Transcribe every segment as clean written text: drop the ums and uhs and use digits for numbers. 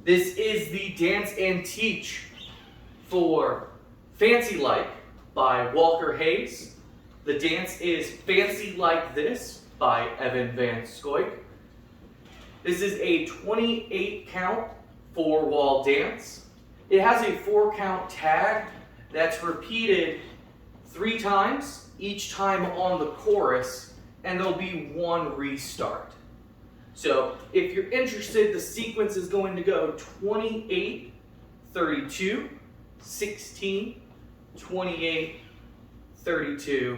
This is the Dance and Teach for Fancy Like by Walker Hayes. The dance is Fancy Like This by Evan Van Scoik. This is a 28 count 4-wall dance. It has a 4-count tag that's repeated 3 times, each time on the chorus, and there'll be 1 restart. So if you're interested, the sequence is going to go 28, 32, 16, 28, 32,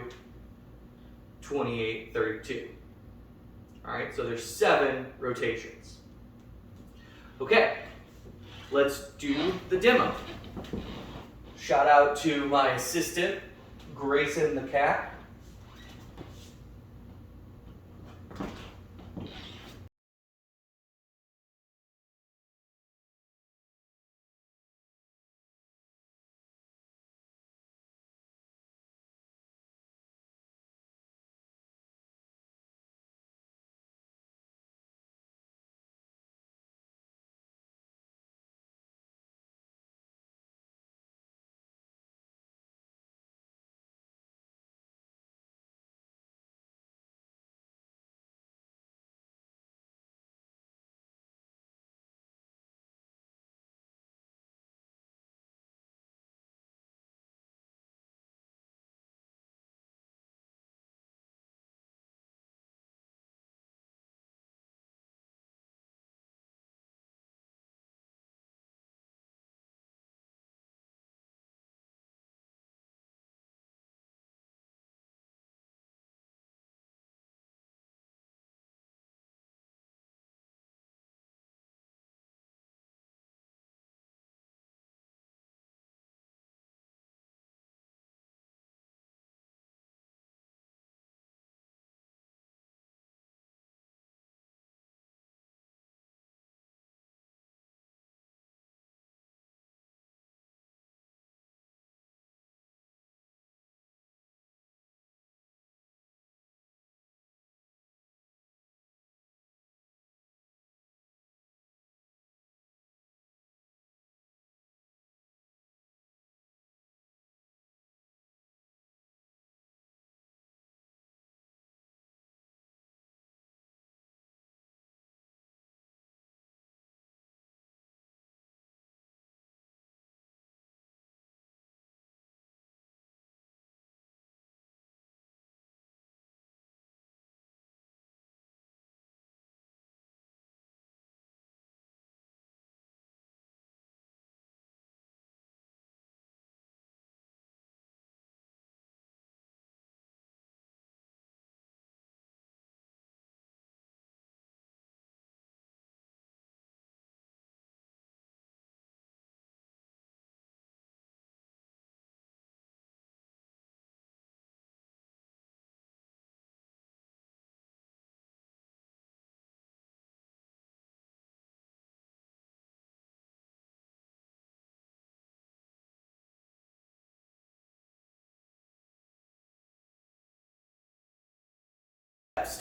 28, 32. All right, so there's 7 rotations. Okay, let's do the demo. Shout out to my assistant, Grayson the cat.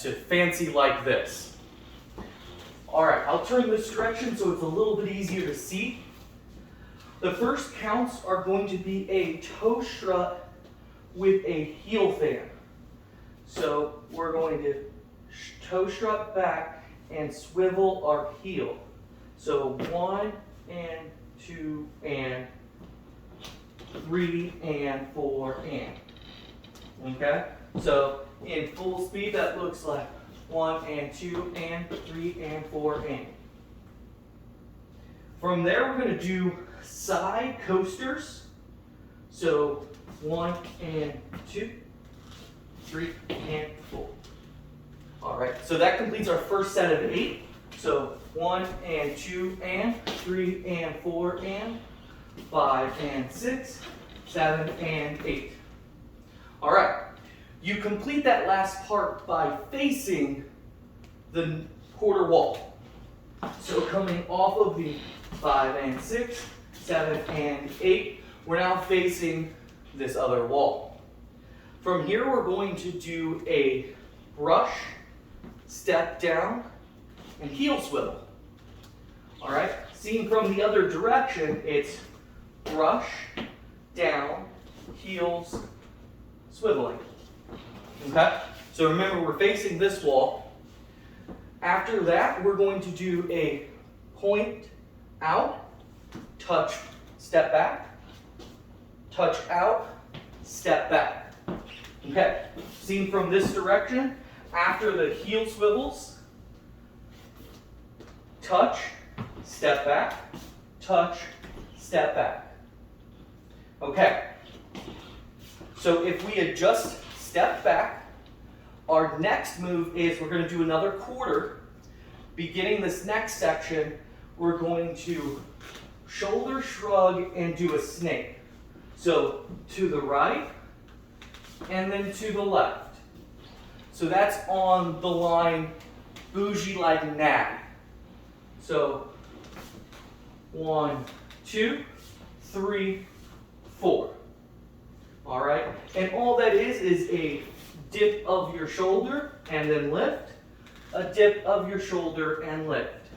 To Fancy Like This. All right, I'll turn this direction so it's a little bit easier to see. The first counts are going to be a toe strut with a heel fan. So we're going to toe strut back and swivel our heel. So 1 and 2 and 3 and 4 and. Okay? So in full speed, that looks like 1 and 2 and 3 and 4 and. From there, we're going to do side coasters. So 1 and 2, 3 and 4. All right, so that completes our first set of 8. So 1 and 2 and 3 and 4 and 5 and 6, 7 and 8. All right. You complete that last part by facing the quarter wall. So coming off of the 5 and 6, 7 and 8, we're now facing this other wall. From here, we're going to do a brush, step down, and heel swivel. All right, seen from the other direction, it's brush, down, heels, swiveling. Okay? So remember, we're facing this wall. After that, we're going to do a point out, touch, step back, touch out, step back. Okay? Seen from this direction, after the heel swivels, touch, step back, touch, step back. Okay. So if we had just stepped back, our next move is we're going to do another quarter. Beginning this next section, we're going to shoulder shrug and do a snake. So to the right and then to the left. So that's on the line bougie like nag. So 1, 2, 3, 4. All right, and all that is a dip of your shoulder and then lift, a dip of your shoulder and lift.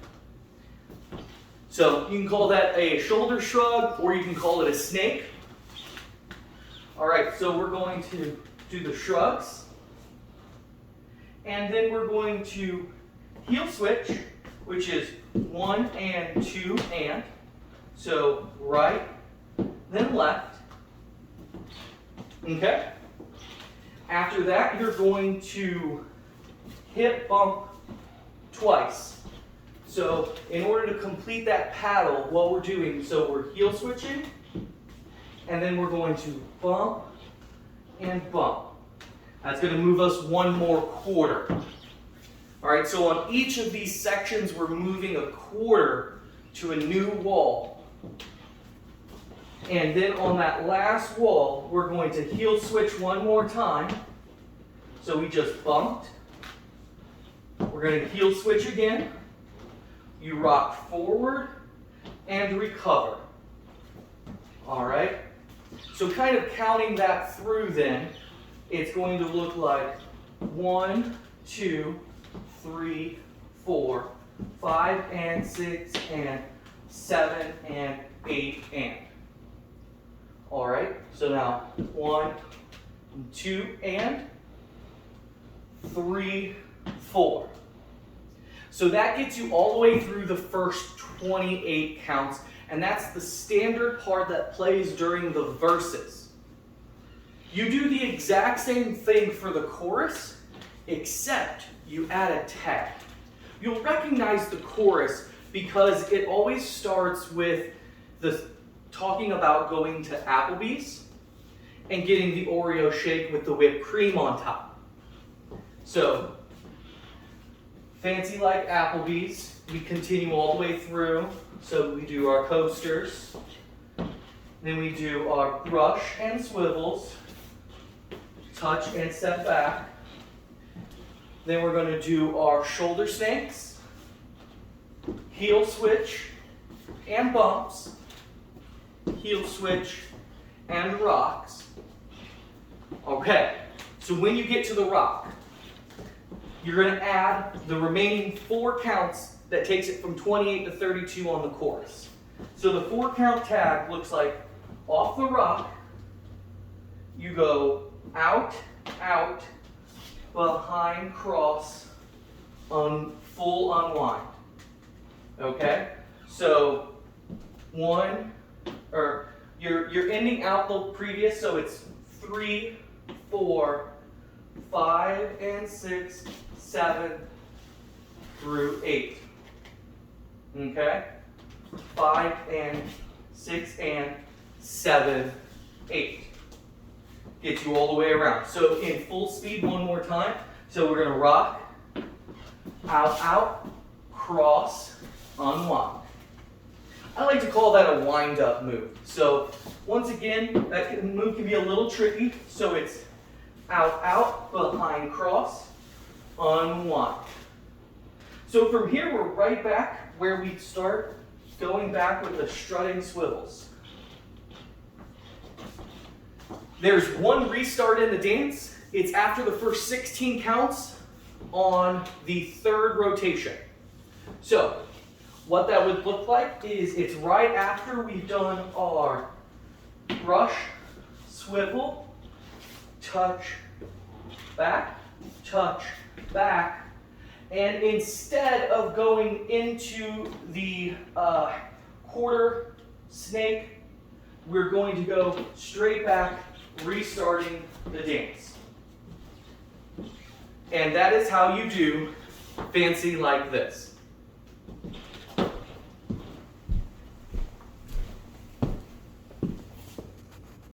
So you can call that a shoulder shrug or you can call it a snake. All right, so we're going to do the shrugs and then we're going to heel switch, which is 1 and 2 and. So right, then left. Okay? After that, you're going to hip bump twice. So in order to complete that paddle, what we're doing, so we're heel switching, and then we're going to bump and bump. That's going to move us one more quarter. All right, so on each of these sections, we're moving a quarter to a new wall. And then on that last wall, we're going to heel switch one more time. So we just bumped. We're going to heel switch again. You rock forward and recover. All right? So kind of counting that through then, it's going to look like 1, 2, 3, 4, 5 and 6 and 7 and 8 and. All right, so now 1, 2 and 3, 4. So that gets you all the way through the first 28 counts, and that's the standard part that plays during the verses. You do the exact same thing for the chorus, except you add a tag. You'll recognize the chorus because it always starts with the talking about going to Applebee's and getting the Oreo shake with the whipped cream on top. So, fancy like Applebee's, we continue all the way through. So we do our coasters, then we do our brush and swivels, touch and step back. Then we're going to do our shoulder snakes, heel switch and bumps, heel switch and rocks. Okay, so when you get to the rock, you're going to add the remaining 4 counts that takes it from 28 to 32 on the chorus. So the 4 count tag looks like off the rock, you go out, out, behind cross, full unwind. Okay? So you're ending out the previous, so it's 3, 4, 5 and 6, 7 through 8. Okay? 5 and 6 and 7, 8. Get you all the way around. So in full speed one more time. So we're going to rock, out, out, cross, unwind. I like to call that a wind-up move. So once again, that move can be a little tricky. So it's out, out, behind cross, unwind. So from here, we're right back where we start, going back with the strutting swivels. There's one restart in the dance. It's after the first 16 counts on the 3rd rotation. So what that would look like is it's right after we've done our brush, swivel, touch, back, and instead of going into the quarter snake, we're going to go straight back, restarting the dance. And that is how you do fancy like this.